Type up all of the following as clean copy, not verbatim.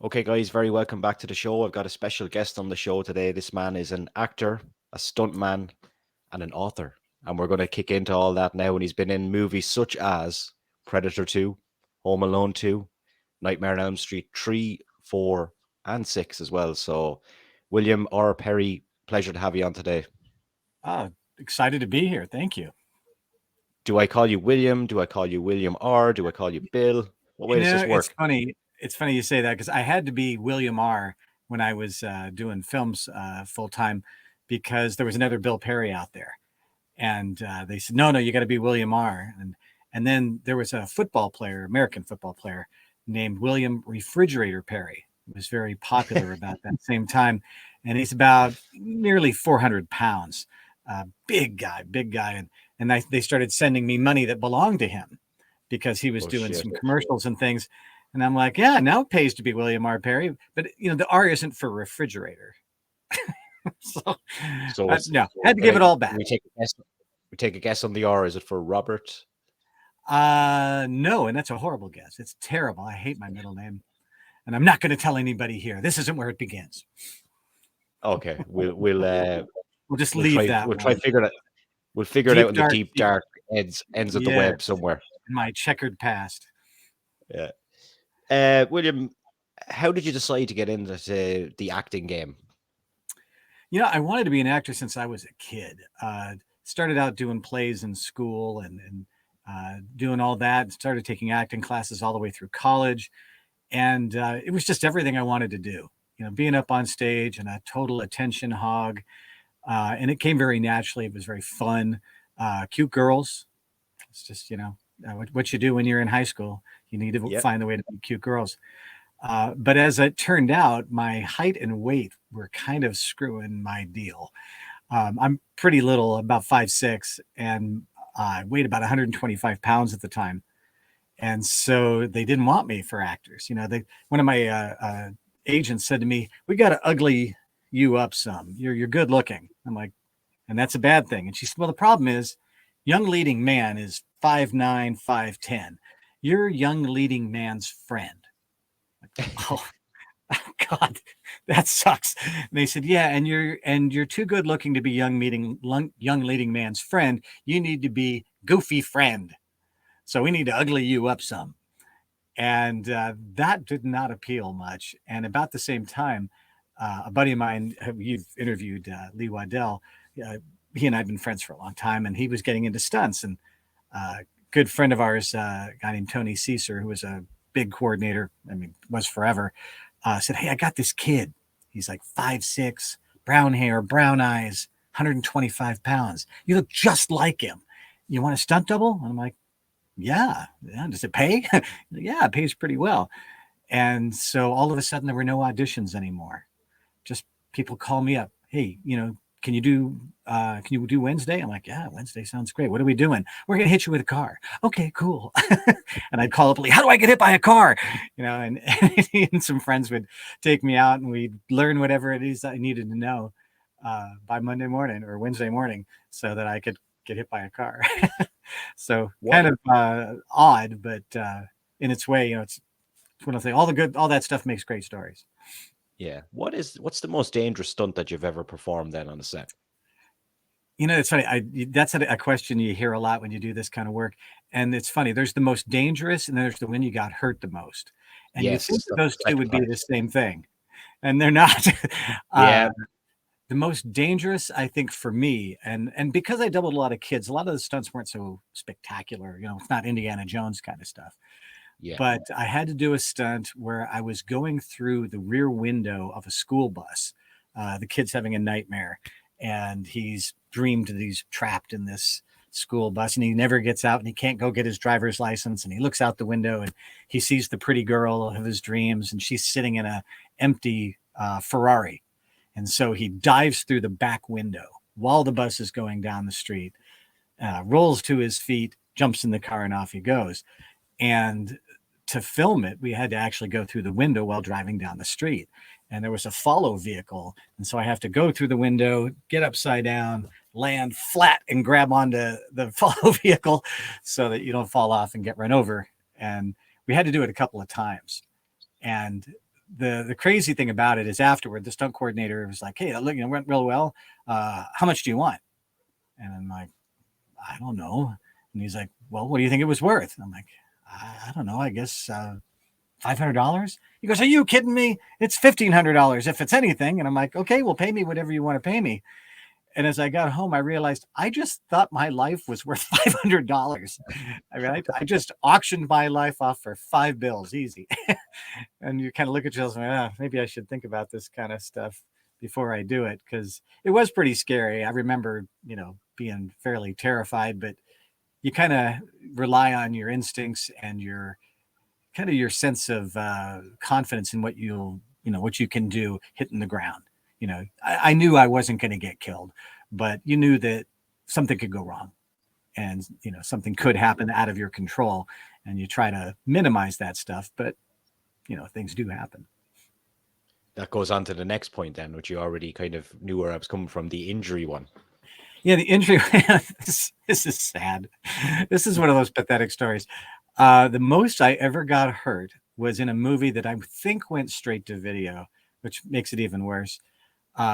Okay, guys, very welcome back to the show. I've got a special guest on the show today. This man is an actor, a stuntman, and an author. And we're going to kick into all that now. And he's been in movies such as Predator 2, Home Alone 2, Nightmare on Elm Street 3, 4, and 6 as well. So, William R. Perry, pleasure to have you on today. Excited to be here. Thank you. Do I call you William? Do I call you William R? Do I call you Bill? What way does this It's work? funny. It's funny you say that because I had to be William R. when I was doing films full time because there was another Bill Perry out there, and they said, "No, you got to be William R." And then there was a football player, American football player, named William Refrigerator Perry. He was very popular about that same time, and he's about nearly 400 pounds, big guy, and they started sending me money that belonged to him because he was Oh, doing shit. some commercials and things. And I'm like, yeah, now it pays to be William R. Perry. But, the R isn't for refrigerator. So, So, it's, no, had to give it all back. we take a guess. We take a guess on the R. Is it for Robert? No, and that's a horrible guess. It's terrible. I hate my middle name. And I'm not going to tell anybody here. This isn't where it begins. Okay, We'll just we'll leave try that we'll one. try figure it we'll figure it Deep out in the dark deep secret. dark ends of the web Yes, somewhere. in my checkered past. Yeah. William, how did you decide to get into the acting game? I wanted to be an actor since I was a kid. Started out doing plays in school and doing all that. Started taking acting classes all the way through college, and it was just everything I wanted to do. Being up on stage and a total attention hog, and it came very naturally. It was very fun. Cute girls. It's just what you do when you're in high school. You need to Yeah. find the way to be cute girls. But as it turned out, my height and weight were kind of screwing my deal. I'm pretty little, about 5'6", and I weighed about 125 pounds at the time. And so they didn't want me for actors. One of my agents said to me, "We got to ugly you up some. You're good looking." I'm like, and that's a bad thing. And she said, "Well, the problem is, young leading man is 5'9", 5'10". You're young leading man's friend." Oh, God, that sucks. And they said, "Yeah, and you're too good looking to be young leading man's friend. You need to be goofy friend. So we need to ugly you up some." And that did not appeal much. And about the same time, a buddy of mine, who you've interviewed, Lee Waddell, he and I have been friends for a long time, and he was getting into stunts. And a good friend of ours, a guy named Tony Caesar, who was a big coordinator, was forever, said, "Hey, I got this kid. He's like 5'6", brown hair, brown eyes, 125 pounds. You look just like him. You want a stunt double?" And I'm like, yeah. Does it pay? Yeah, it pays pretty well. And so all of a sudden there were no auditions anymore. Just people call me up. "Hey, can you do Wednesday?" I'm like, "Yeah, Wednesday sounds great. What are we doing?" "We're going to hit you with a car." "Okay, cool." And I'd call up Lee, "How do I get hit by a car?" And and some friends would take me out and we'd learn whatever it is I needed to know by Monday morning or Wednesday morning so that I could get hit by a car. So What? kind of odd, but in its way, it's one of the all that stuff makes great stories. Yeah. What's the most dangerous stunt that you've ever performed then on a set? It's funny. That's a question you hear a lot when you do this kind of work, and it's funny. There's the most dangerous, and then there's the when you got hurt the most, and you Yes, think that that's those the two second would be part. the same thing, and they're not. Yeah. uh, the most dangerous, I think, for me, and because I doubled a lot of kids, a lot of the stunts weren't so spectacular. It's not Indiana Jones kind of stuff. Yeah. But I had to do a stunt where I was going through the rear window of a school bus. The kid's having a nightmare, and he's dreamed that he's trapped in this school bus, and he never gets out, and he can't go get his driver's license. And he looks out the window, and he sees the pretty girl of his dreams, and she's sitting in a empty Ferrari. And so he dives through the back window while the bus is going down the street, rolls to his feet, jumps in the car, and off he goes. And to film it, we had to actually go through the window while driving down the street. And there was a follow vehicle. And so I have to go through the window, get upside down, land flat, and grab onto the follow vehicle so that you don't fall off and get run over. And we had to do it a couple of times. And the crazy thing about it is afterward, the stunt coordinator was like, "Hey, look, it went real well. How much do you want?" And I'm like, "I don't know." And he's like, "Well, what do you think it was worth?" And I'm like, "I don't know. I guess $500." He goes, "Are you kidding me? It's $1,500 if it's anything." And I'm like, "Okay, well, pay me whatever you want to pay me." And as I got home, I realized I just thought my life was worth $500. I mean, I just auctioned my life off for $5 easy. And you kind of look at yourself and maybe I should think about this kind of stuff before I do it, because it was pretty scary. I remember, being fairly terrified, but you kind of rely on your instincts and your sense of confidence in what what you can do hitting the ground. I knew I wasn't going to get killed, but you knew that something could go wrong, and something could happen out of your control, and you try to minimize that stuff, but things do happen. That goes on to the next point then, which you already kind of knew where I was coming from, the injury one. Yeah, the injury. this is sad. This is one of those pathetic stories. The most I ever got hurt was in a movie that I think went straight to video, which makes it even worse.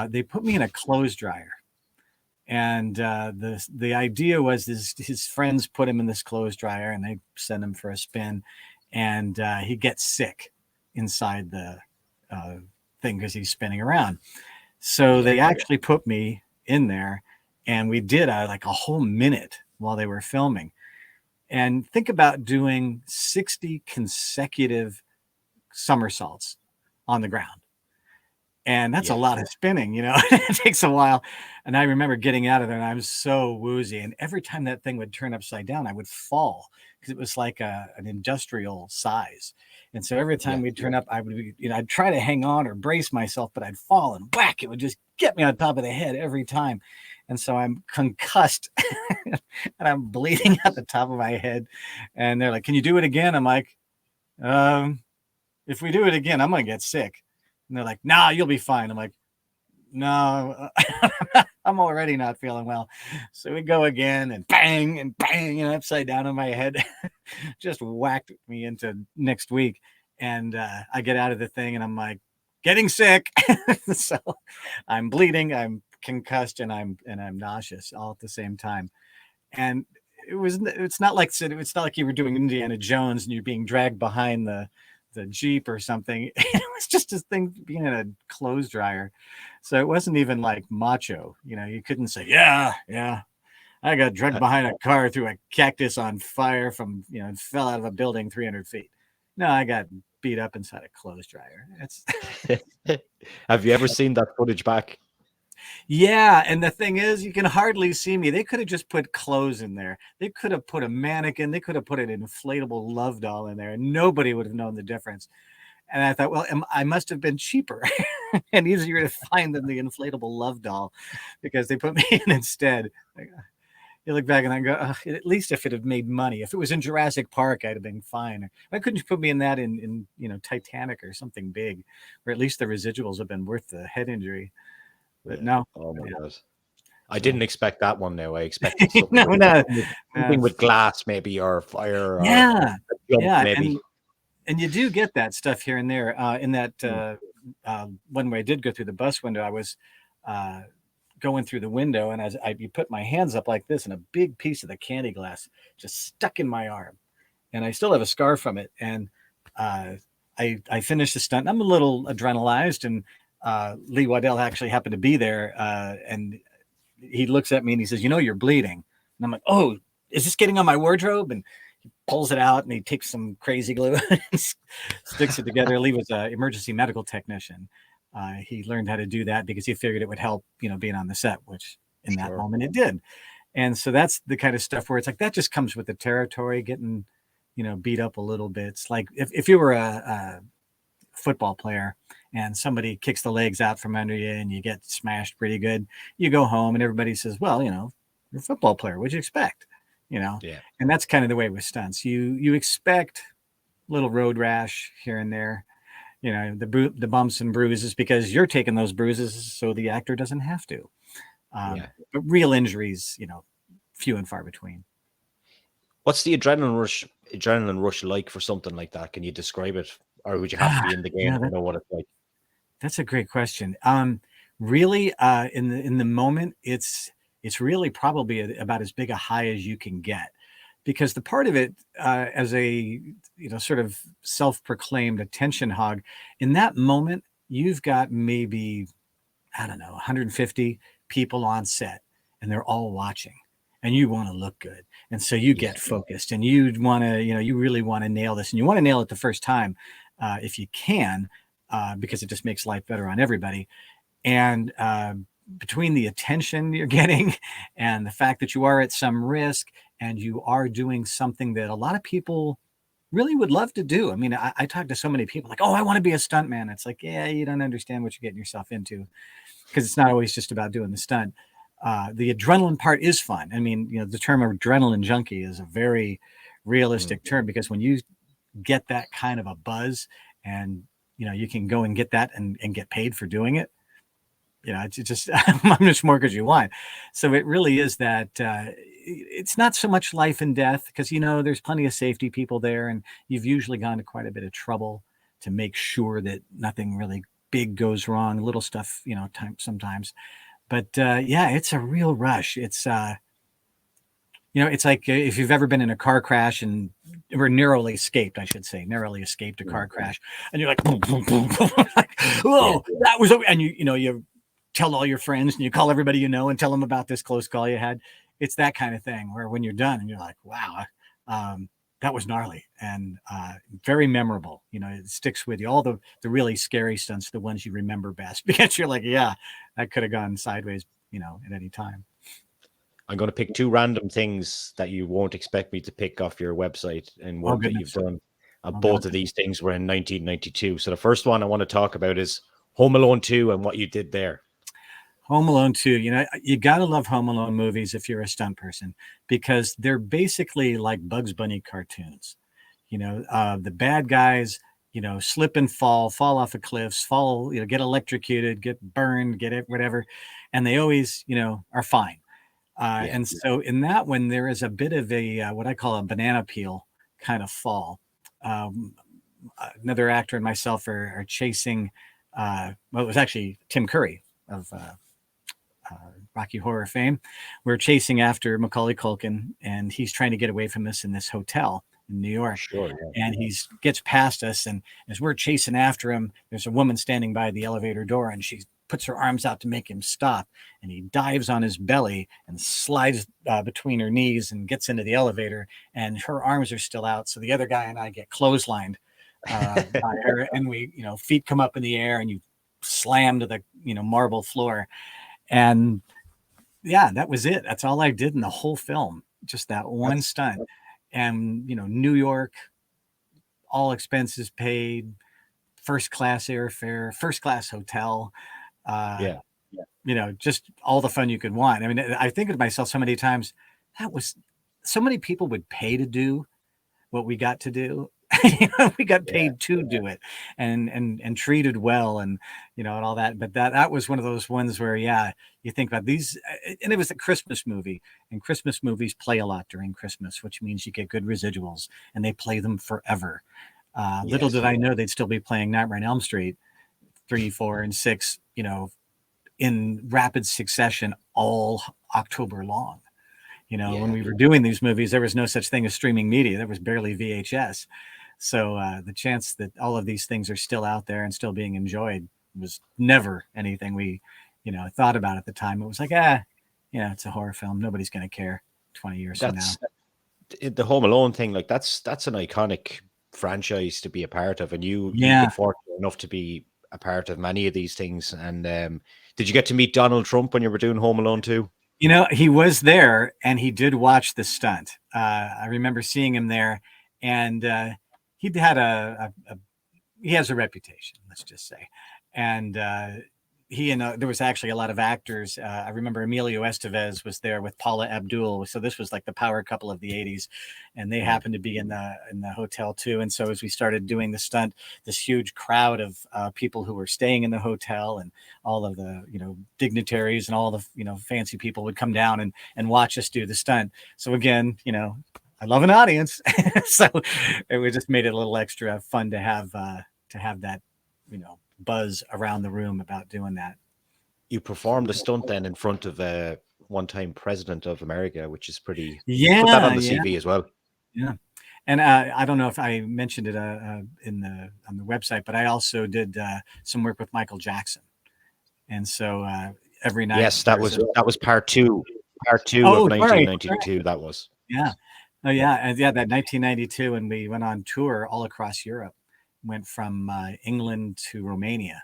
They put me in a clothes dryer, and the idea was his friends put him in this clothes dryer, and they send him for a spin, and he gets sick inside the thing because he's spinning around. So they actually put me in there, and we did like a whole minute while they were filming. And think about doing 60 consecutive somersaults on the ground. And that's a lot of spinning, it takes a while. And I remember getting out of there and I was so woozy. And every time that thing would turn upside down, I would fall because it was like an industrial size. And so every time we'd turn up, I would be, I'd try to hang on or brace myself, but I'd fall and whack, it would just get me on top of the head every time. And so I'm concussed and I'm bleeding at the top of my head. And they're like, "Can you do it again?" I'm like, if we do it again, I'm going to get sick. And they're like, "Nah, you'll be fine." I'm like, "No, I'm already not feeling well." So we go again and bang, upside down on my head. Just whacked me into next week. And I get out of the thing and I'm like, getting sick. So I'm bleeding, I'm concussed, and I'm nauseous all at the same time. And it's not like you were doing Indiana Jones and you're being dragged behind the Jeep or something. It was just a thing being in a clothes dryer. So it wasn't even like macho. You couldn't say, yeah, I got dragged behind a car through a cactus on fire from, fell out of a building 300 feet. No, I got beat up inside a clothes dryer. Have you ever seen that footage back? Yeah, and the thing is, you can hardly see me. They could have just put clothes in there. They could have put a mannequin. They could have put an inflatable love doll in there, and nobody would have known the difference. And I thought, well, I must have been cheaper and easier to find than the inflatable love doll, because they put me in instead. You look back and I go, at least if it had made money. If it was in Jurassic Park, I'd have been fine. Why couldn't you put me in that in Titanic or something big, where at least the residuals have been worth the head injury? But no. Oh my God. I didn't expect that one now. I expected something, something with glass maybe, or fire. Yeah. Or maybe. And you do get that stuff here and there. In that one way I did go through the bus window, I was going through the window, and as you put my hands up like this, and a big piece of the candy glass just stuck in my arm, and I still have a scar from it. And I finished the stunt. I'm a little adrenalized, and Lee Waddell actually happened to be there, and he looks at me and he says, "You're bleeding." And I'm like, "Oh, is this getting on my wardrobe?" And he pulls it out and he takes some crazy glue and sticks it together. Lee was an emergency medical technician. He learned how to do that because he figured it would help, being on the set, which in that moment it did. And so that's the kind of stuff where it's like, that just comes with the territory, getting, beat up a little bit. It's like if you were a football player and somebody kicks the legs out from under you and you get smashed pretty good, you go home and everybody says, "Well, you're a football player. What'd you expect?" Yeah. And that's kind of the way with stunts. You expect little road rash here and there, the bumps and bruises, because you're taking those bruises so the actor doesn't have to. But real injuries, few and far between. What's the adrenaline rush like for something like that? Can you describe it or would you have to be in the game to That, know what it's like? that's a great question. Really, in the moment, it's really probably about as big a high as you can get, because the part of it, as a sort of self-proclaimed attention hog, in that moment, you've got maybe, I don't know, 150 people on set, and they're all watching, and you want to look good, and so you get Yeah. focused, and you want to, you really want to nail this, and you want to nail it the first time, if you can, because it just makes life better on everybody. And between the attention you're getting and the fact that you are at some risk and you are doing something that a lot of people really would love to do. I mean, I talk to so many people like, oh, I want to be a stuntman. It's like, yeah, you don't understand what you're getting yourself into, because it's not always just about doing the stunt. The adrenaline part is fun. I mean, the term adrenaline junkie is a very realistic term, because when you get that kind of a buzz and, you can go and get that and get paid for doing it, it's just how much more could you want? So it really is that it's not so much life and death, because there's plenty of safety people there, and you've usually gone to quite a bit of trouble to make sure that nothing really big goes wrong. Little stuff, sometimes. But yeah, it's a real rush. It's it's like if you've ever been in a car crash or narrowly escaped, I should say, narrowly escaped a car crash, and you're like, boom, boom, boom, boom, like, whoa, that was, and you tell all your friends and you call everybody and tell them about this close call you had. It's that kind of thing where when you're done and you're like, wow, that was gnarly and very memorable. It sticks with you. All the really scary stunts, the ones you remember best, because you're like, yeah, that could have gone sideways, at any time. I'm going to pick two random things that you won't expect me to pick off your website and work that you've done. Both of these things were in 1992. So the first one I want to talk about is Home Alone 2 and what you did there. Home Alone 2, you got to love Home Alone movies if you're a stunt person, because they're basically like Bugs Bunny cartoons. The bad guys, slip and fall off of cliffs, fall, get electrocuted, get burned, get it, whatever. And they always, are fine. And so in that one, there is a bit of a, what I call a banana peel kind of fall. Another actor and myself are chasing, well, it was actually Tim Curry of Rocky Horror fame. We're chasing after Macaulay Culkin, and he's trying to get away from us in this hotel in New York. Sure, yeah. And he gets past us, and as we're chasing after him, there's a woman standing by the elevator door, and she puts her arms out to make him stop, and he dives on his belly and slides between her knees and gets into the elevator, and her arms are still out. So the other guy and I get clotheslined by her, and we, feet come up in the air, and you slam to the, marble floor. And yeah, that was it. That's all I did in the whole film. Just that one stunt. And, New York, all expenses paid, first class airfare, first class hotel. Just all the fun you could want. I mean, I think of myself so many times, that was so many people would pay to do what we got to do. We got paid to do it and treated well, and and all that. But that was one of those ones where you think about these, and it was a Christmas movie, and Christmas movies play a lot during Christmas, which means you get good residuals, and they play them forever. Little did I know they'd still be playing Nightmare on Elm Street 3, 4, and 6, in rapid succession all October long. When we were doing these movies, there was no such thing as streaming media. There was barely VHS. So the chance that all of these things are still out there and still being enjoyed was never anything we, thought about at the time. It was like, it's a horror film. Nobody's going to care 20 years from now. The Home Alone thing, like that's an iconic franchise to be a part of. And you've been fortunate enough to be a part of many of these things. And did you get to meet Donald Trump when you were doing Home Alone 2? He was there, and he did watch the stunt. I remember seeing him there, and he had he has a reputation, let's just say. And there was actually a lot of actors. I remember Emilio Estevez was there with Paula Abdul. So this was like the power couple of the 80s, and they happened to be in the hotel too. And so as we started doing the stunt, this huge crowd of people who were staying in the hotel, and all of the dignitaries and all the fancy people would come down and watch us do the stunt. So again, I love an audience, so it just made it a little extra fun to have to have that, buzz around the room about doing that. You performed a stunt then in front of a one-time president of America, which is pretty. Put that on Yeah, the yeah, CV as well. yeah. And I don't know if I mentioned it on the website, but I also did some work with Michael Jackson, and so every night Yes, that there's was a. that was part two. Part two of Oh, sorry. 1992. That was. Yeah. Oh, yeah. And yeah, that 1992, and we went on tour all across Europe. Went from England to Romania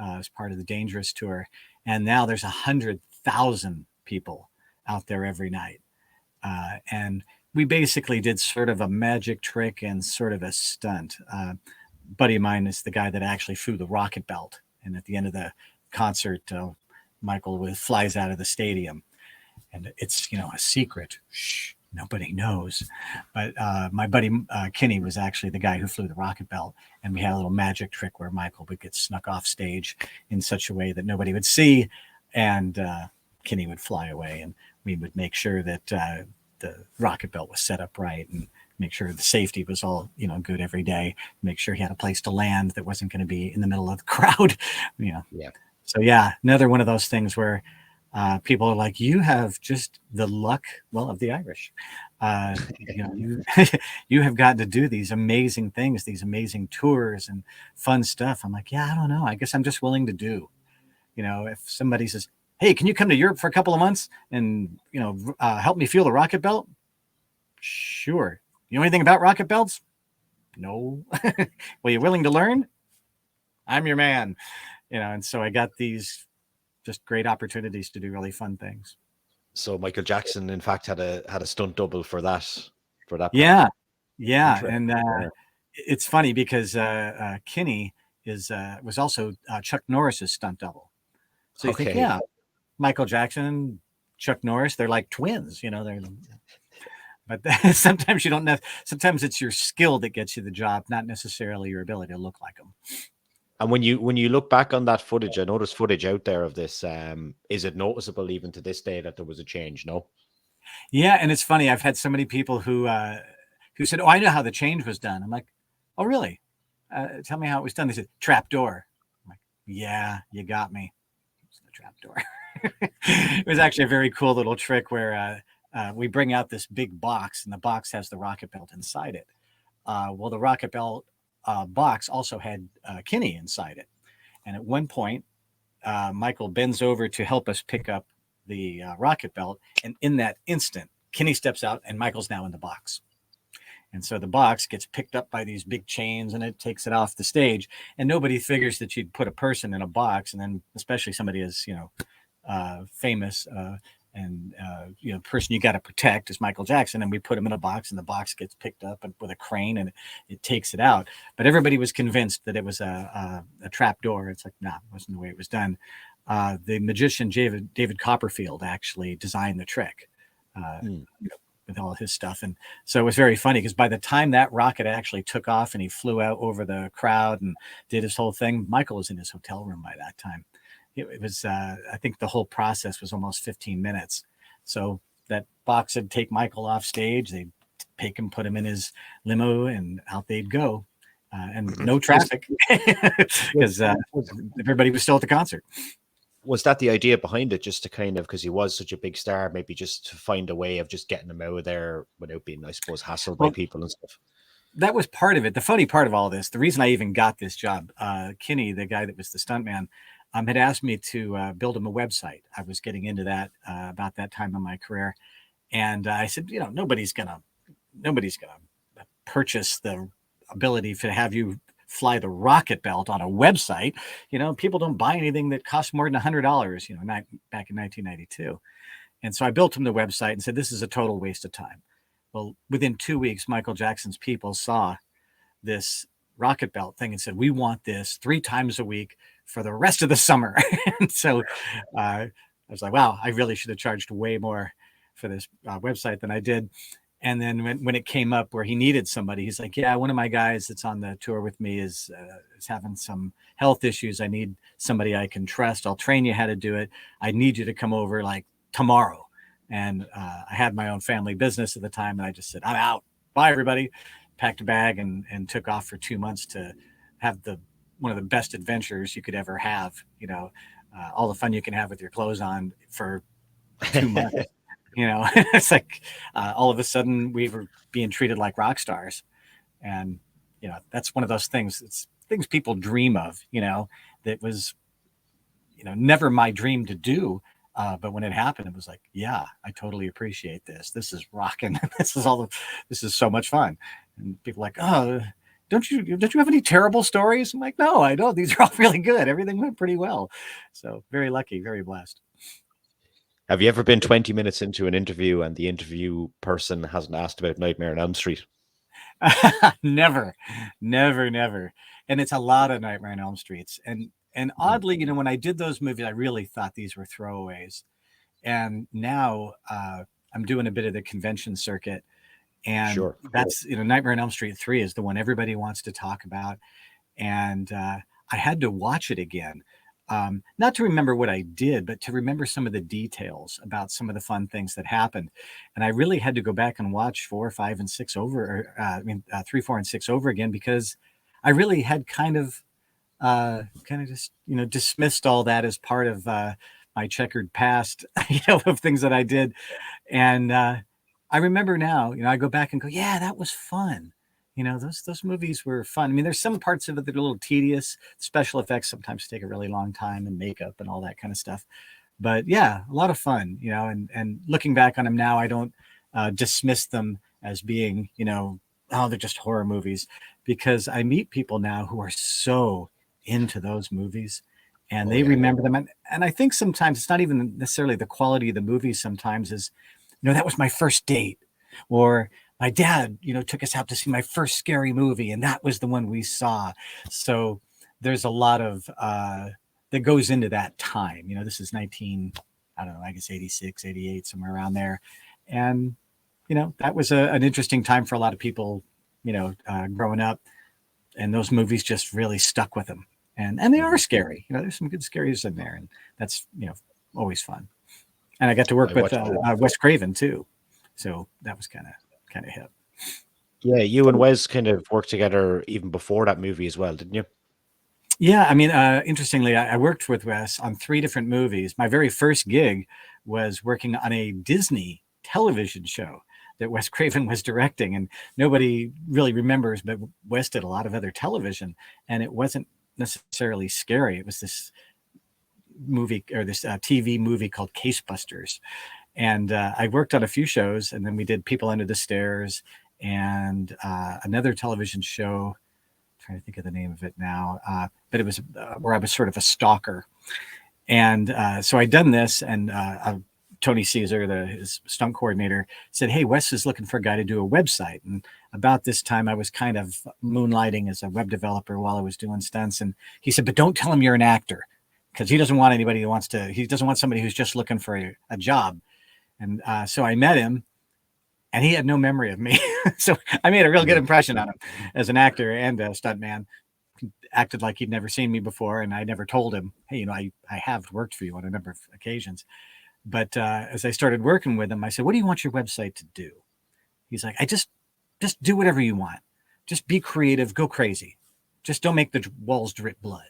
as part of the Dangerous tour, and now there's 100,000 people out there every night. And we basically did sort of a magic trick and sort of a stunt. Buddy of mine is the guy that actually flew the rocket belt, and at the end of the concert, Michael flies out of the stadium, and it's a secret. Shh, nobody knows. But my buddy Kenny was actually the guy who flew the rocket belt, and we had a little magic trick where Michael would get snuck off stage in such a way that nobody would see, and Kenny would fly away, and we would make sure that the rocket belt was set up right, and make sure the safety was all good every day. Make sure he had a place to land that wasn't going to be in the middle of the crowd. Yeah. So yeah, another one of those things where people are like, you have just the luck, of the Irish. You have gotten to do these amazing things, these amazing tours and fun stuff. I'm like, yeah, I don't know. I guess I'm just willing to do. If somebody says, hey, can you come to Europe for a couple of months and help me feel the rocket belt? Sure. You know anything about rocket belts? No. Well, you willing to learn? I'm your man. And so I got these just great opportunities to do really fun things. So Michael Jackson, in fact, had a stunt double for that. Yeah, and it's funny because Kenny was also Chuck Norris's stunt double. So you think, yeah, Michael Jackson, Chuck Norris, they're like twins, But sometimes you don't know. Sometimes it's your skill that gets you the job, not necessarily your ability to look like them. And when you look back on that footage, I noticed footage out there of this. Is it noticeable even to this day that there was a change? No. Yeah, and it's funny. I've had so many people who said, "Oh, I know how the change was done." I'm like, "Oh, really? Tell me how it was done." They said, "Trap door." I'm like, "Yeah, you got me. It's the trap door." It was actually a very cool little trick where we bring out this big box, and the box has the rocket belt inside it. Well, the rocket belt box also had Kenny inside it. And at one point, Michael bends over to help us pick up the rocket belt. And in that instant, Kenny steps out and Michael's now in the box. And so the box gets picked up by these big chains and it takes it off the stage. And nobody figures that you'd put a person in a box, and then especially somebody as, famous and person you got to protect is Michael Jackson, and we put him in a box, and the box gets picked up with a crane and it takes it out. But everybody was convinced that it was a trap door. It's like, nah, it wasn't the way it was done. The magician David Copperfield actually designed the trick with all his stuff, and so it was very funny because by the time that rocket actually took off and he flew out over the crowd and did his whole thing, Michael was in his hotel room by that time. It was, I think the whole process was almost 15 minutes. So that box would take Michael off stage. They'd take him, put him in his limo, and out they'd go. And no traffic because everybody was still at the concert. Was that the idea behind it? Just to kind of, because he was such a big star, maybe just to find a way of just getting him out of there without being, I suppose, hassled by people and stuff? That was part of it. The funny part of all this, the reason I even got this job, Kenny, the guy that was the stuntman, had asked me to build him a website. I was getting into that about that time in my career. And I said, nobody's gonna purchase the ability to have you fly the rocket belt on a website. People don't buy anything that costs more than $100, back in 1992. And so I built him the website and said, this is a total waste of time. Well, within 2 weeks, Michael Jackson's people saw this rocket belt thing and said, we want this 3 times a week for the rest of the summer. And so I was like, wow, I really should have charged way more for this website than I did. And then when it came up where he needed somebody, he's like, yeah, one of my guys that's on the tour with me is having some health issues. I need somebody I can trust. I'll train you how to do it. I need you to come over like tomorrow. And I had my own family business at the time. And I just said, I'm out. Bye, everybody. Packed a bag and took off for 2 months to have one of the best adventures you could ever have. All the fun you can have with your clothes on for 2 months. It's like all of a sudden we were being treated like rock stars, and that's one of those things. It's things people dream of. That was never my dream to do. But when it happened, it was like, yeah, I totally appreciate this. This is rocking. This is so much fun. And people are like, oh, don't you have any terrible stories? I'm like, no, I don't. These are all really good. Everything went pretty well. So very lucky, very blessed. Have you ever been 20 minutes into an interview and the interview person hasn't asked about Nightmare on Elm Street? Never. And it's a lot of Nightmare on Elm Streets. And oddly, when I did those movies, I really thought these were throwaways. And now I'm doing a bit of the convention circuit. And Sure. That's, Nightmare on Elm Street 3 is the one everybody wants to talk about. And I had to watch it again. Not to remember what I did, but to remember some of the details about some of the fun things that happened. And I really had to go back and watch 4, 5, and 6 over, 3, 4, and 6 over again, because I really had kind of just, dismissed all that as part of my checkered past, of things that I did. And I remember now, I go back and go, yeah, that was fun. Those movies were fun. I mean, there's some parts of it that are a little tedious. Special effects sometimes take a really long time, and makeup and all that kind of stuff. But yeah, a lot of fun, and looking back on them now, I don't dismiss them as being, oh, they're just horror movies, because I meet people now who are so into those movies and they remember them. And I think sometimes it's not even necessarily the quality of the movies. Sometimes is, that was my first date, or my dad, took us out to see my first scary movie, and that was the one we saw. So there's a lot of that goes into that time. This is 86, 88, somewhere around there. And, that was an interesting time for a lot of people, growing up. And those movies just really stuck with them. And they are scary. There's some good scaries in there. And that's, always fun. And I got to work with Wes Craven, too. So that was kind of hip. Yeah, you and Wes kind of worked together even before that movie as well, didn't you? Yeah, I mean, interestingly, I worked with Wes on 3 different movies. My very first gig was working on a Disney television show that Wes Craven was directing, and nobody really remembers, but Wes did a lot of other television, and it wasn't necessarily scary. It was this movie, or this TV movie called Case Busters. And I worked on a few shows, and then we did People Under the Stairs and another television show. I'm trying to think of the name of it now, but it was where I was sort of a stalker. And so I'd done this, and Tony Caesar, his stunt coordinator, said, hey, Wes is looking for a guy to do a website. And about this time, I was kind of moonlighting as a web developer while I was doing stunts. And he said, but don't tell him you're an actor, because he doesn't want anybody who he doesn't want somebody who's just looking for a job. And so I met him, and he had no memory of me. So I made a real good impression on him as an actor and a stuntman. He acted like he'd never seen me before, and I never told him, hey, I have worked for you on a number of occasions. But as I started working with him, I said, what do you want your website to do? He's like, I just do whatever you want. Just be creative, go crazy. Just don't make the walls drip blood.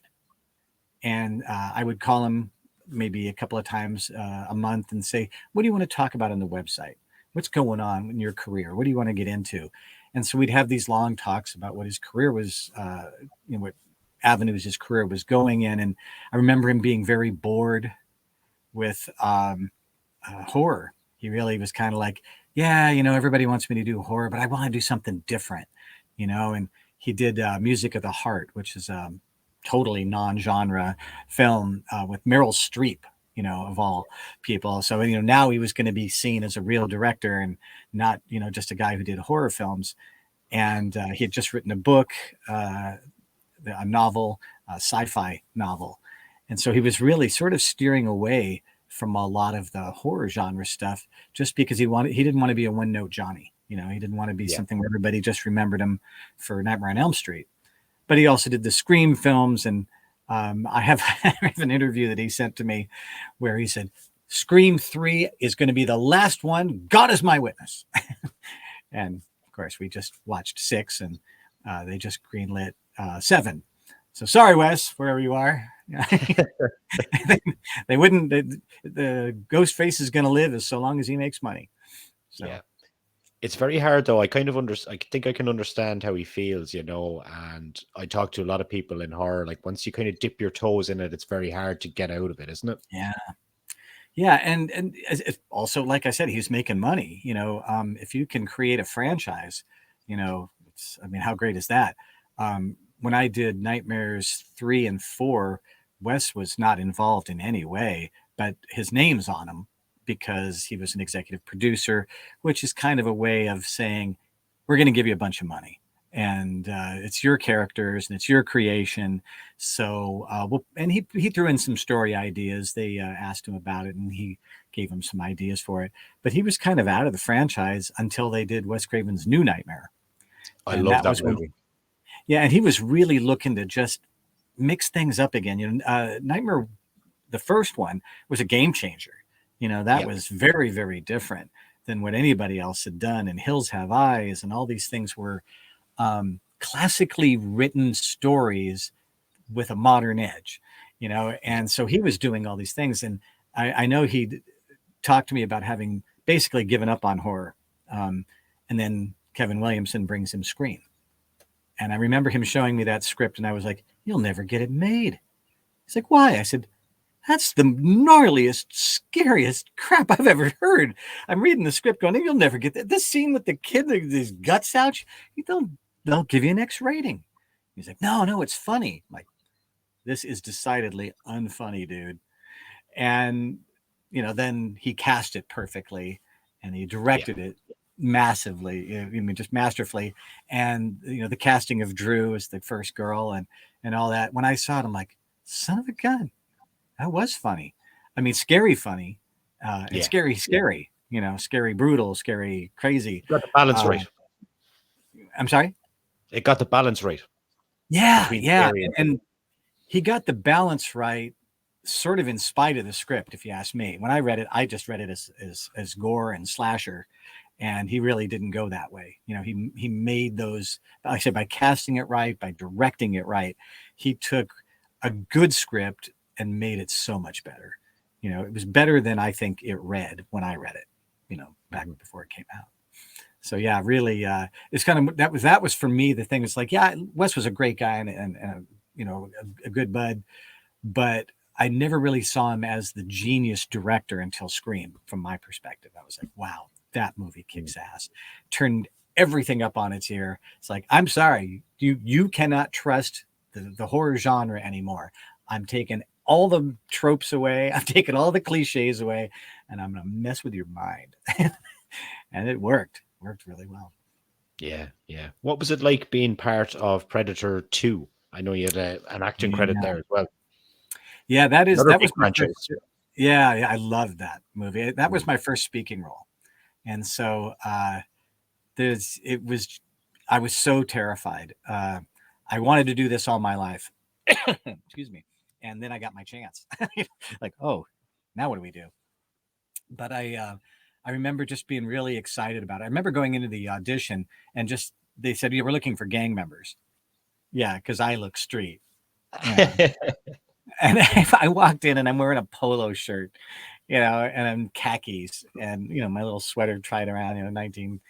And I would call him maybe a couple of times a month and say, what do you want to talk about on the website? What's going on in your career? What do you want to get into? And so we'd have these long talks about what his career was, what avenues his career was going in. And I remember him being very bored with horror. He really was kind of like, yeah, everybody wants me to do horror, but I want to do something different, and he did Music of the Heart, which is totally non-genre film with Meryl Streep, of all people. So, now he was going to be seen as a real director and not, just a guy who did horror films. And he had just written a book, a novel, a sci-fi novel. And so he was really sort of steering away from a lot of the horror genre stuff, just because he didn't want to be a one-note Johnny. He didn't want to be something where everybody just remembered him for Nightmare on Elm Street. But he also did the Scream films, and I have an interview that he sent to me where he said, Scream 3 is going to be the last one. God is my witness. And of course, we just watched 6, and they just greenlit 7. So sorry, Wes, wherever you are. They wouldn't. The ghost face is going to live as so long as he makes money. So Yeah. It's very hard though. I kind of I think I can understand how he feels, and I talk to a lot of people in horror. Like once you kind of dip your toes in it, it's very hard to get out of it, isn't it? yeah, yeah, and also, like I said, he's making money. If you can create a franchise, I mean, how great is that? When I did Nightmares 3 and 4, Wes was not involved in any way, but his name's on them because he was an executive producer, which is kind of a way of saying, we're going to give you a bunch of money. And it's your characters and it's your creation. So, and he threw in some story ideas. They asked him about it and he gave them some ideas for it. But he was kind of out of the franchise until they did Wes Craven's New Nightmare. I And love that that was when, movie. yeah, and he was really looking to just mix things up again. Nightmare, the first one, was a game changer. That Yeah. was very, very different than what anybody else had done. And Hills Have Eyes and all these things were classically written stories with a modern edge, and so he was doing all these things. And I know he talked to me about having basically given up on horror. And then Kevin Williamson brings him Scream. And I remember him showing me that script and I was like, you'll never get it made. He's like, why? I said, that's the gnarliest, scariest crap I've ever heard. I'm reading the script going, you'll never get that. This scene with the kid, his guts out, they'll give you an X rating. He's like, no, it's funny. I'm like, this is decidedly unfunny, dude. And, then he cast it perfectly and he directed it massively, I mean, just masterfully. And, the casting of Drew as the first girl and all that. When I saw it, I'm like, son of a gun. That was funny. I mean, scary funny, and scary, scary, brutal, scary, crazy. Got the balance right. I'm sorry? It got the balance right. Yeah, Between yeah. scary And he got the balance right, sort of in spite of the script, if you ask me. When I read it, I just read it as gore and slasher. And he really didn't go that way. He made those, like I said, by casting it right, by directing it right, he took a good script and made it so much better. It was better than I think it read when I read it, back before it came out. So yeah, really, it's kind of that was for me the thing. It's like, yeah, Wes was a great guy and a good bud, but I never really saw him as the genius director until Scream. From my perspective, I was like, wow, that movie kicks ass. Turned everything up on its ear. It's like, I'm sorry, you cannot trust the horror genre anymore. I'm taking all the tropes away. I'm taking all the cliches away, and I'm gonna mess with your mind. And it worked really well. Yeah. What was it like being part of Predator 2? I know you had an acting credit there as well. Yeah, that Another was big my franchise. first. Yeah, I loved that movie. That was my first speaking role, and so I was so terrified. I wanted to do this all my life. Excuse me. And then I got my chance. Like, oh, now what do we do? But I remember just being really excited about it. I remember going into the audition and they said, yeah, we're looking for gang members. Yeah, because I look street. Yeah. And if I walked in and I'm wearing a polo shirt, and I'm khakis and, my little sweater tied around, 19.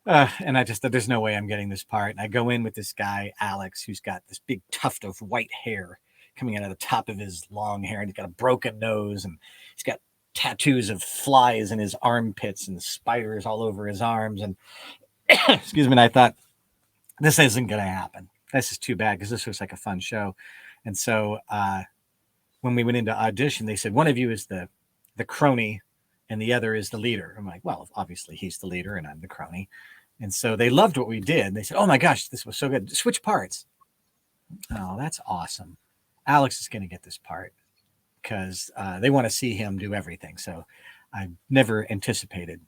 And I just thought, there's no way I'm getting this part. And I go in with this guy, Alex, who's got this big tuft of white hair coming out of the top of his long hair. And he's got a broken nose and he's got tattoos of flies in his armpits and spiders all over his arms. And excuse me. And I thought, this isn't going to happen. This is too bad because this was like a fun show. And so when we went into audition, they said, one of you is the crony and the other is the leader. I'm like, well, obviously he's the leader and I'm the crony. And so they loved what we did. They said, oh my gosh, this was so good. Switch parts. Oh, that's awesome. Alex is going to get this part because they want to see him do everything. So I never anticipated,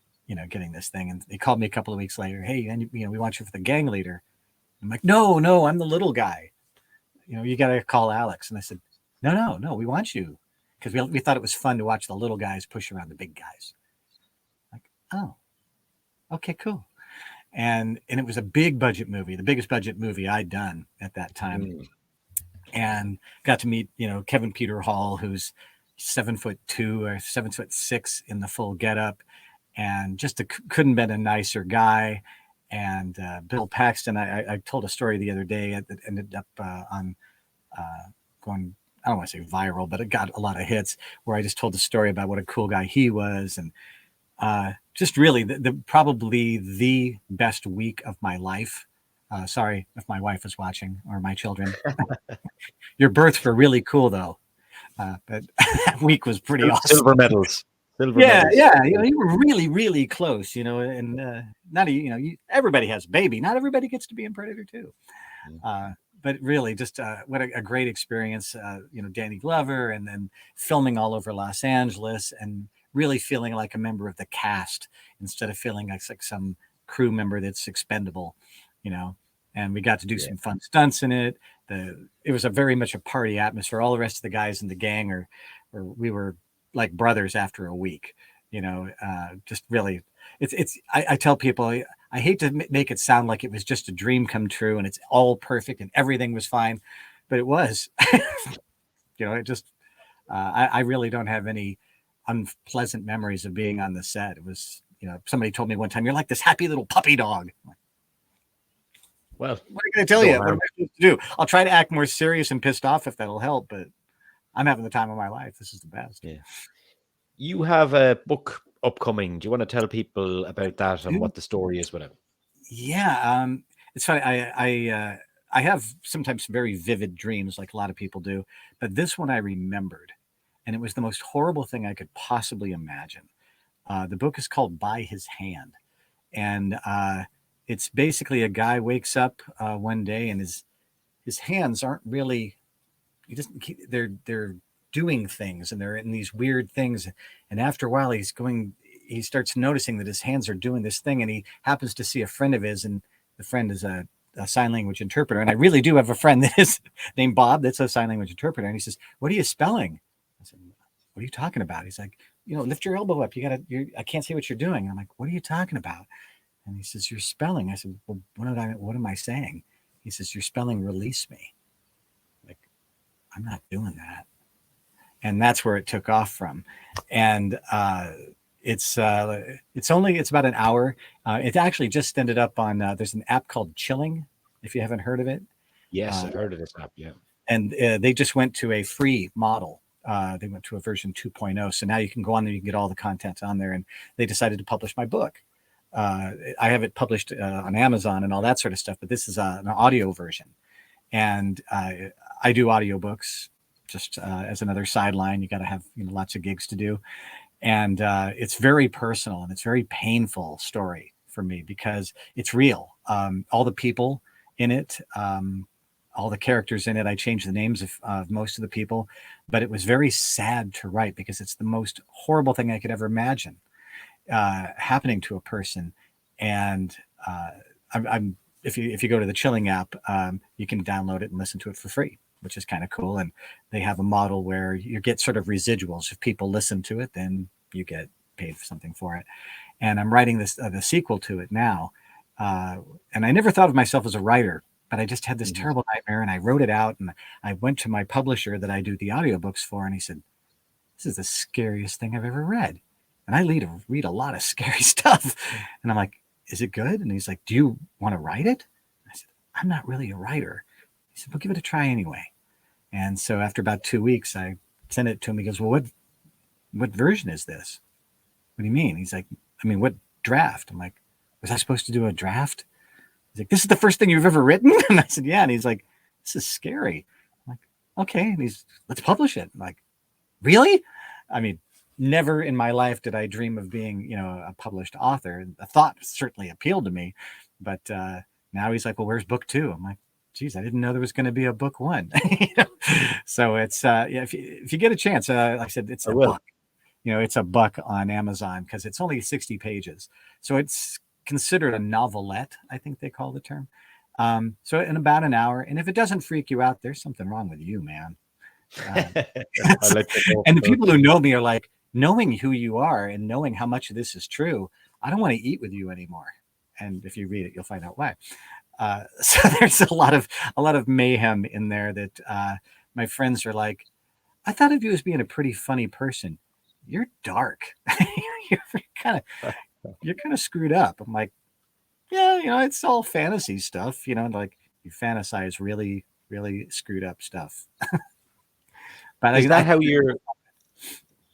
getting this thing. And they called me a couple of weeks later. Hey, and we want you for the gang leader. I'm like, no, I'm the little guy. You got to call Alex. And I said, no, we want you. Because we thought it was fun to watch the little guys push around the big guys. Like, oh, okay, cool. And it was a big budget movie, the biggest budget movie I'd done at that time. and got to meet, Kevin Peter Hall, who's 7'2" or 7'6" in the full getup, and just couldn't been a nicer guy. And Bill Paxton, I told a story the other day that ended up on going, I don't want to say viral, but it got a lot of hits, where I just told the story about what a cool guy he was. And just really probably the best week of my life. Sorry if my wife is watching, or my children. Your births were really cool, though. But that week was pretty awesome. Silver medals. Yeah. You were really, really close, and not everybody has a baby. Not everybody gets to be in Predator 2. But really, just what a great experience. Danny Glover, and then filming all over Los Angeles, and really feeling like a member of the cast instead of feeling like some crew member that's expendable, And we got to do some fun stunts in it. It was very much a party atmosphere. All the rest of the guys in the gang we were like brothers after a week, just really, I tell people, I hate to make it sound like it was just a dream come true and it's all perfect and everything was fine, but it was, it just, I really don't have any unpleasant memories of being on the set. It was, somebody told me one time, you're like this happy little puppy dog. Well, what are going to tell you? What am I supposed to do? I'll try to act more serious and pissed off if that'll help, but I'm having the time of my life. This is the best. Yeah. You have a book upcoming. Do you want to tell people about that and what the story is with it? Yeah. It's funny. I have sometimes very vivid dreams, like a lot of people do, but this one I remembered, and it was the most horrible thing I could possibly imagine. The book is called By His Hand, and it's basically a guy wakes up one day and his hands aren't really, they're doing things, and they're in these weird things. And after a while, he starts noticing that his hands are doing this thing, and he happens to see a friend of his, and the friend is a sign language interpreter. And I really do have a friend that is named Bob that's a sign language interpreter. And he says, "What are you spelling?" I said, "What are you talking about?" He's like, "Lift your elbow up. I can't see what you're doing." I'm like, "What are you talking about?" And he says, "You're spelling." I said, "Well, what am I saying?" He says, "You're spelling release me." Like, I'm not doing that. And that's where it took off from. And it's about an hour. It actually just ended up on, there's an app called Chilling, if you haven't heard of it. Yes, I've heard of this app, yeah. And they just went to a free model. They went to a version 2.0. So now you can go on there, you can get all the content on there. And they decided to publish my book. I have it published on Amazon and all that sort of stuff, but this is an audio version. And I do audiobooks just as another sideline. You got to have lots of gigs to do. And it's very personal, and it's very painful story for me because it's real. All the people in it, all the characters in it, I changed the names of most of the people, but it was very sad to write because it's the most horrible thing I could ever imagine happening to a person. And if you go to the Chilling app, you can download it and listen to it for free, which is kind of cool. And they have a model where you get sort of residuals. If people listen to it, then you get paid for something for it. And I'm writing the sequel to it now. And I never thought of myself as a writer, but I just had this terrible nightmare, and I wrote it out, and I went to my publisher that I do the audiobooks for, and he said, "This is the scariest thing I've ever read." And I read a lot of scary stuff. And I'm like, "Is it good?" And he's like, "Do you want to write it?" I said, "I'm not really a writer." He said, "Well, give it a try anyway." And so after about 2 weeks, I sent it to him. He goes, "Well, what version is this?" "What do you mean?" He's like, "I mean, what draft?" I'm like, "Was I supposed to do a draft?" He's like, "This is the first thing you've ever written?" And I said, "Yeah." And he's like, "This is scary." I'm like, "Okay." And he's, "Let's publish it." I'm like, "Really?" I mean, never in my life did I dream of being, a published author. The thought certainly appealed to me, but now he's like, "Well, where's book 2?" I'm like, "Geez, I didn't know there was going to be a book 1." So it's if you get a chance, like I said, it's a book. It's a buck on Amazon because it's only 60 pages. So it's considered a novelette, I think they call the term. So in about an hour, and if it doesn't freak you out, there's something wrong with you, man. And the people who know me are like, knowing who you are and knowing how much of this is true, I don't want to eat with you anymore. And if you read it, you'll find out why. So there's a lot of mayhem in there that my friends are like, I thought of you as being a pretty funny person. You're dark. you're kind of screwed up. I'm like, yeah, it's all fantasy stuff, like you fantasize really, really screwed up stuff. But Is that how you're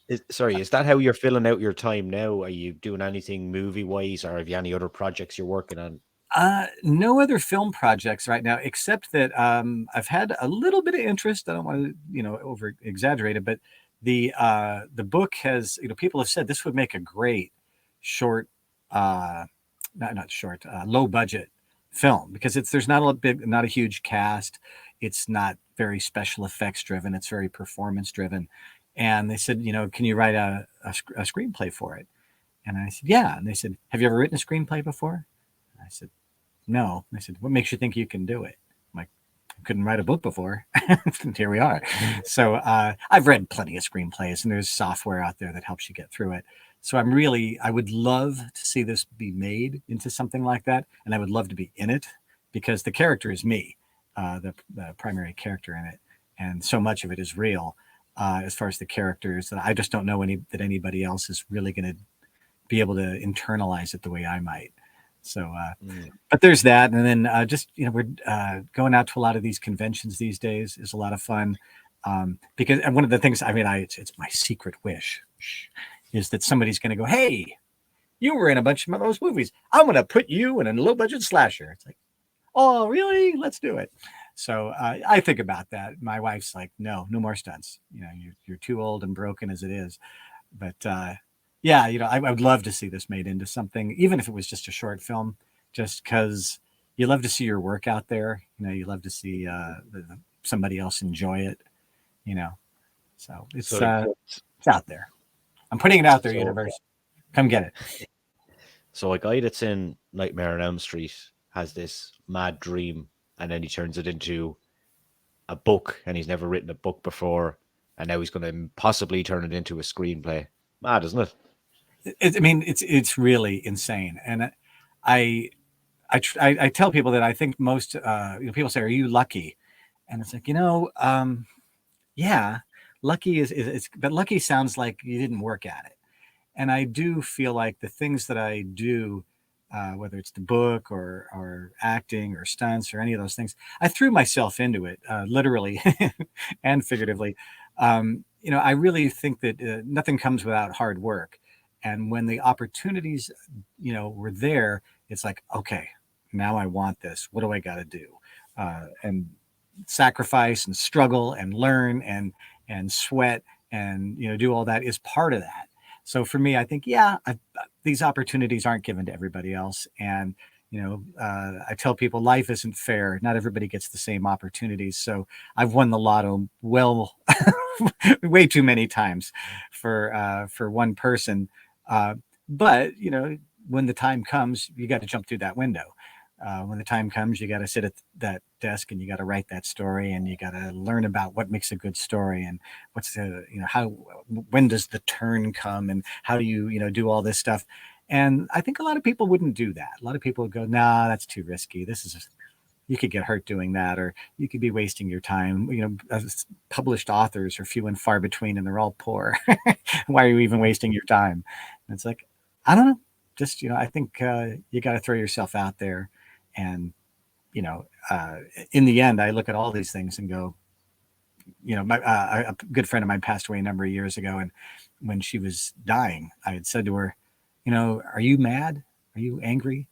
is that how you're filling out your time now? Are you doing anything movie wise, or have you any other projects you're working on? no other film projects right now, except that I've had a little bit of interest. I don't want to, over exaggerate it, but the book has, people have said this would make a great short, not short, low budget film, because there's not a huge cast. It's not very special effects driven. It's very performance driven. And they said, can you write a screenplay for it? And I said, yeah. And they said, have you ever written a screenplay before? And I said, no. And they said, what makes you think you can do it? I'm like, I couldn't write a book before. And here we are. So I've read plenty of screenplays, and there's software out there that helps you get through it. So I would love to see this be made into something like that. And I would love to be in it, because the character is me, the primary character in it. And so much of it is real, as far as the characters, that I just don't know that anybody else is really going to be able to internalize it the way I might. So, but there's that. And then just, we're going out to a lot of these conventions these days is a lot of fun. Because, and one of the things, it's my secret wish is that somebody's going to go, hey, you were in a bunch of those movies. I'm going to put you in a low budget slasher. It's like, oh, really? Let's do it. So I think about that. My wife's like, no more stunts. You're too old and broken as it is. But yeah, I would love to see this made into something, even if it was just a short film, just because you love to see your work out there. You love to see somebody else enjoy it. So it's out there. I'm putting it out there, universe. Come get it. So a guy that's in Nightmare on Elm Street has this mad dream, and then he turns it into a book, and he's never written a book before, and now he's going to possibly turn it into a screenplay. Mad, isn't it? It's really insane. And I tell people that I think most people say, "Are you lucky?" And it's like, yeah, lucky is, but lucky sounds like you didn't work at it. And I do feel like the things that I do, whether it's the book or acting or stunts or any of those things, I threw myself into it, literally and figuratively. I really think that nothing comes without hard work. And when the opportunities, were there, it's like, okay, now I want this. What do I got to do? And sacrifice and struggle and learn and sweat and, do all that is part of that. So for me, I think, yeah, these opportunities aren't given to everybody else. And, I tell people life isn't fair. Not everybody gets the same opportunities. So I've won the lotto way too many times for one person. But, when the time comes, you got to jump through that window. When the time comes, you got to sit at that desk and you got to write that story, and you got to learn about what makes a good story, and what's the, when does the turn come, and how do you, do all this stuff. And I think a lot of people wouldn't do that. A lot of people would go, nah, that's too risky. You could get hurt doing that, or you could be wasting your time. Published authors are few and far between, and they're all poor. Why are you even wasting your time? And it's like, I don't know. Just, I think you got to throw yourself out there. And, in the end, I look at all these things and go, a good friend of mine passed away a number of years ago. And when she was dying, I had said to her, are you mad? Are you angry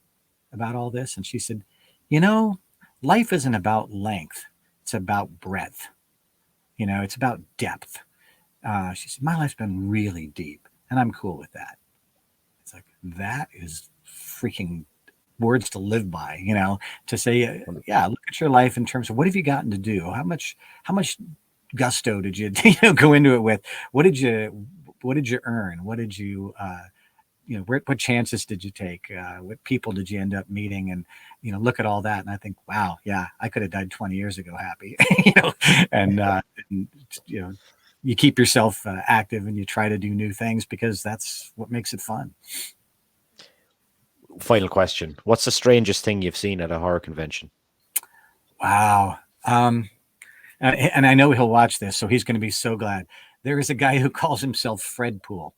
about all this? And she said, life isn't about length. It's about breadth. It's about depth. She said, my life's been really deep, and I'm cool with that. It's like, that is freaking words to live by, to say, yeah, look at your life in terms of what have you gotten to do? How much gusto did you, go into it with? What did you earn? What did you, what chances did you take? What people did you end up meeting? And, look at all that. And I think, wow, yeah, I could have died 20 years ago happy, and you keep yourself active, and you try to do new things, because that's what makes it fun. Final question: what's the strangest thing you've seen at a horror convention? Wow. And I know he'll watch this, so he's going to be so glad. There is a guy who calls himself Fred Pool,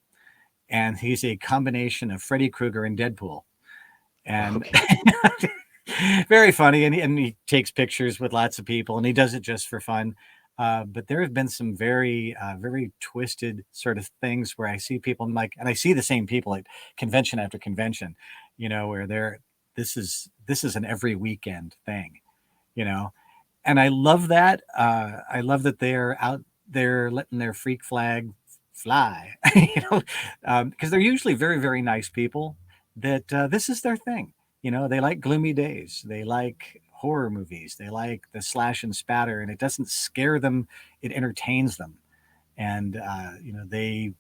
and he's a combination of Freddy Krueger and Deadpool. And Okay. very funny. And he takes pictures with lots of people, and he does it just for fun. But there have been some very twisted sort of things where I see people and I see the same people at convention after convention, where this is an every weekend thing, you know, and I love that. I love that they're out there letting their freak flag fly, because they're usually very nice people. That this is their thing. They like gloomy days. They like horror movies. They like the slash and spatter, and it doesn't scare them. It entertains them, and they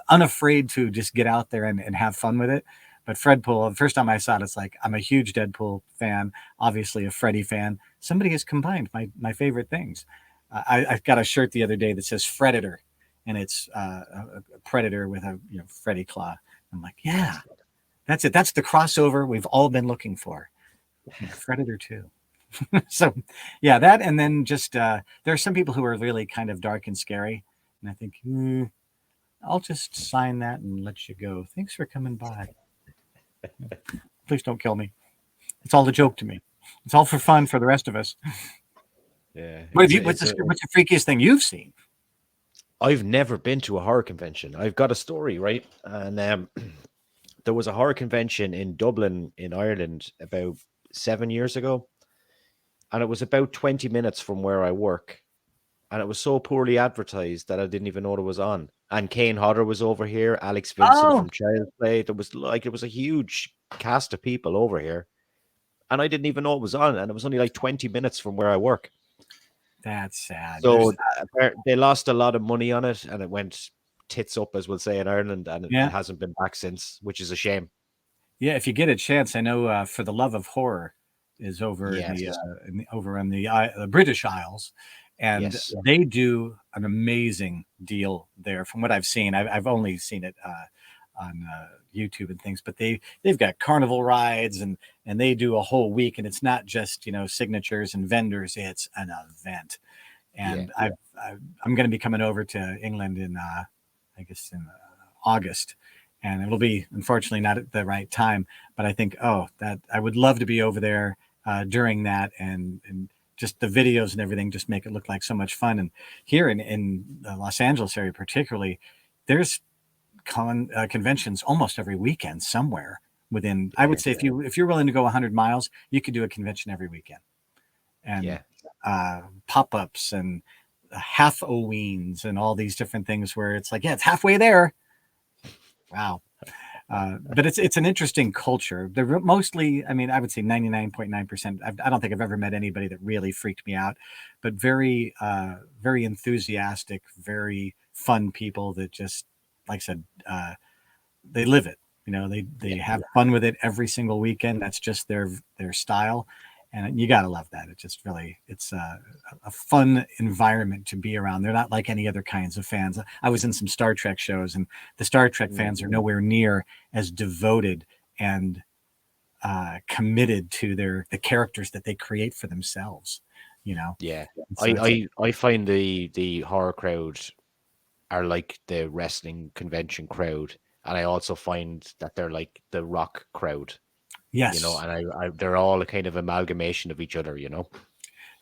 unafraid to just get out there and have fun with it. But Fred Pool, the first time I saw it, it's like I'm a huge Deadpool fan, obviously a Freddy fan. Somebody has combined my favorite things. I got a shirt the other day that says Fredditor, and it's a predator with a Freddy claw. I'm like, yeah, that's it. That's the crossover we've all been looking for. Predator 2. So, yeah, that, and then just there are some people who are really kind of dark and scary, and I think I'll just sign that and let you go. Thanks for coming by. Please don't kill me. It's all a joke to me. It's all for fun for the rest of us. Yeah. What's the freakiest thing you've seen? I've never been to a horror convention. I've got a story, right? And there was a horror convention in Dublin, in Ireland, about 7 years ago. And it was about 20 minutes from where I work. And it was so poorly advertised that I didn't even know it was on. And Kane Hodder was over here, Alex Vincent Oh, from Child's Play. It was a huge cast of people over here. And I didn't even know it was on. And it was only like 20 minutes from where I work. that's sad. So they lost a lot of money on it, and it went tits up, as we'll say in Ireland, and it Yeah. hasn't been back since, which is a shame. Yeah, if you get a chance, I know For the Love of Horror is over Yes. over in the British Isles, and Yes. they do an amazing deal there. From what I've seen, I've only seen it on YouTube and things, but they've got carnival rides and they do a whole week, and it's not just signatures and vendors; it's an event. And Yeah. I'm going to be coming over to England in I guess in August, and it'll be unfortunately not at the right time. But I think that I would love to be over there during that, and just the videos and everything just make it look like so much fun. And here in the Los Angeles area particularly, there's conventions almost every weekend somewhere within. I would say if you're willing to go 100 miles, you could do a convention every weekend. And pop-ups and half Oweens and all these different things where it's like, yeah, it's halfway there. Wow. But it's an interesting culture. They're mostly, I mean, I would say 99.9%. I don't think I've ever met anybody that really freaked me out, but very enthusiastic, very fun people that just, like I said, they live it. They have fun with it every single weekend. That's just their style. And you got to love that. It just really, it's a fun environment to be around. They're not like any other kinds of fans. I was in some Star Trek shows, and the Star Trek fans are nowhere near as devoted and committed to the characters that they create for themselves. Yeah. So I find the horror crowd are like the wrestling convention crowd, and I also find that they're like the rock crowd. yes, And they're all a kind of amalgamation of each other.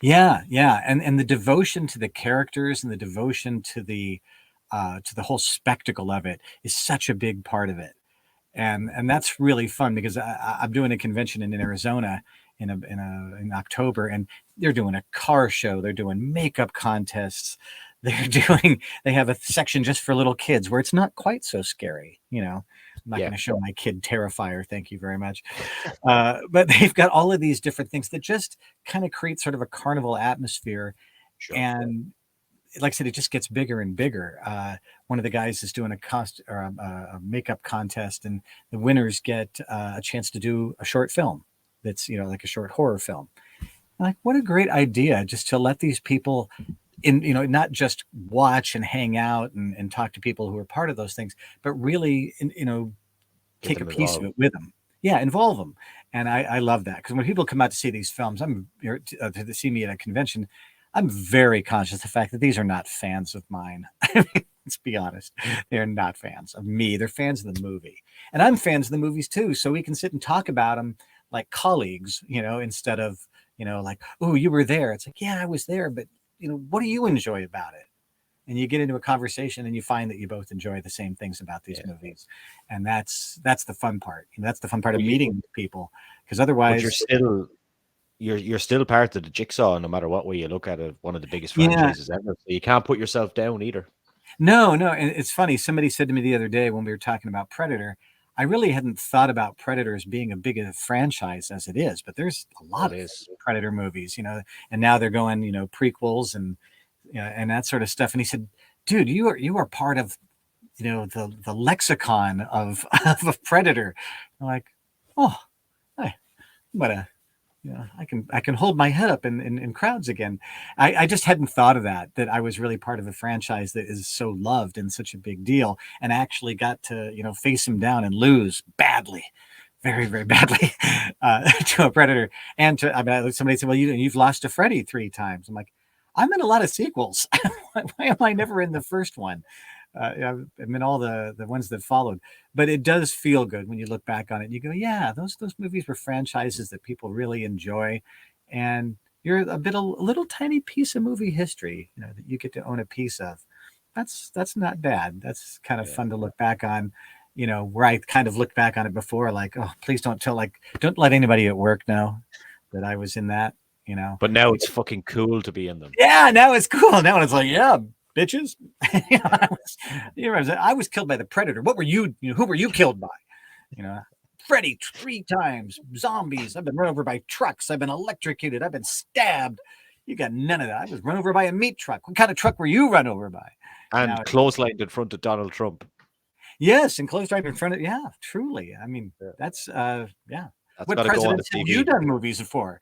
yeah, and the devotion to the characters and the devotion to the whole spectacle of it is such a big part of it. And that's really fun because I'm doing a convention in Arizona in October, and they're doing a car show, they're doing makeup contests, they have a section just for little kids where it's not quite so scary. I'm not going to show my kid Terrifier, thank you very much. But they've got all of these different things that just kind of create sort of a carnival atmosphere. Sure. And like I said, it just gets bigger and bigger. One of the guys is doing a makeup contest, and the winners get a chance to do a short film that's like a short horror film. Like, what a great idea, just to let these people not just watch and hang out and talk to people who are part of those things, but really take a piece of it with them. Yeah, involve them. And I love that, because when people come out to see these films, to see me at a convention, I'm very conscious of the fact that these are not fans of mine. Let's be honest. They're not fans of me. They're fans of the movie. And I'm fans of the movies too. So we can sit and talk about them like colleagues, instead of, like, oh, you were there. It's like, yeah, I was there. But, what do you enjoy about it? And you get into a conversation and you find that you both enjoy the same things about these movies. And that's the fun part. That's the fun part of meeting people, because otherwise you're still part of the jigsaw, no matter what way you look at it. One of the biggest franchises ever. So you can't put yourself down either. No. And it's funny. Somebody said to me the other day when we were talking about Predator, I really hadn't thought about Predator as being a big a franchise as it is, but there's a lot of Predator movies, and now they're going, prequels and that sort of stuff. And he said, dude, you are part of, the lexicon of Predator. I'm like, oh, but I can hold my head up in crowds again. I just hadn't thought of that I was really part of a franchise that is so loved and such a big deal, and actually got to, face him down and lose badly, very, very badly, to a Predator. And somebody said, well, you've lost to Freddy 3 times. I'm like, I'm in a lot of sequels. Why am I never in the first one? I'm in all the ones that followed, but it does feel good when you look back on it and you go, yeah, those movies were franchises that people really enjoy, and you're a little tiny piece of movie history, that you get to own a piece of. That's not bad. That's kind of fun to look back on, where I kind of looked back on it before, like, oh, please don't let anybody at work know that I was in that, But now it's fucking cool to be in them. Yeah, now it's cool. Now it's like, yeah, bitches. I was killed by the Predator. What were you? Who were you killed by? Freddy 3 times. Zombies. I've been run over by trucks. I've been electrocuted. I've been stabbed. You got none of that. I was run over by a meat truck. What kind of truck were you run over by? And clotheslined in front of Donald Trump. Yes, and clotheslined in front of. Yeah, truly. I mean, that's That's what gotta go on the presidents have TV. you done movies for?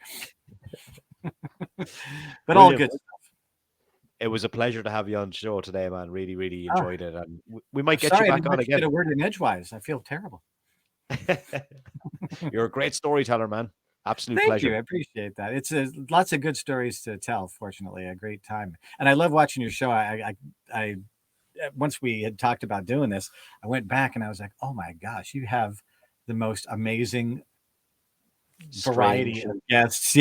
But all good. It was a pleasure to have you on the show today, man. Really, really enjoyed it. And we might get Sorry, you back on again. Get a word in edgewise. I feel terrible. You're a great storyteller, man. Absolute Thank pleasure. you. I appreciate that. It's lots of good stories to tell. Fortunately, a great time. And I love watching your show. I once we had talked about doing this, I went back and I was like, oh my gosh, you have the most amazing variety of guests,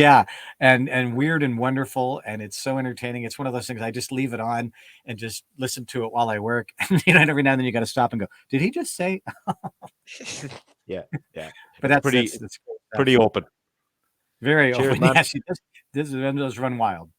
and weird and wonderful, and it's so entertaining. It's one of those things I just leave it on and just listen to it while I work. And every now and then you got to stop and go, did he just say? yeah But that's pretty open. very Cheers, open. man. Yeah, this does run wild.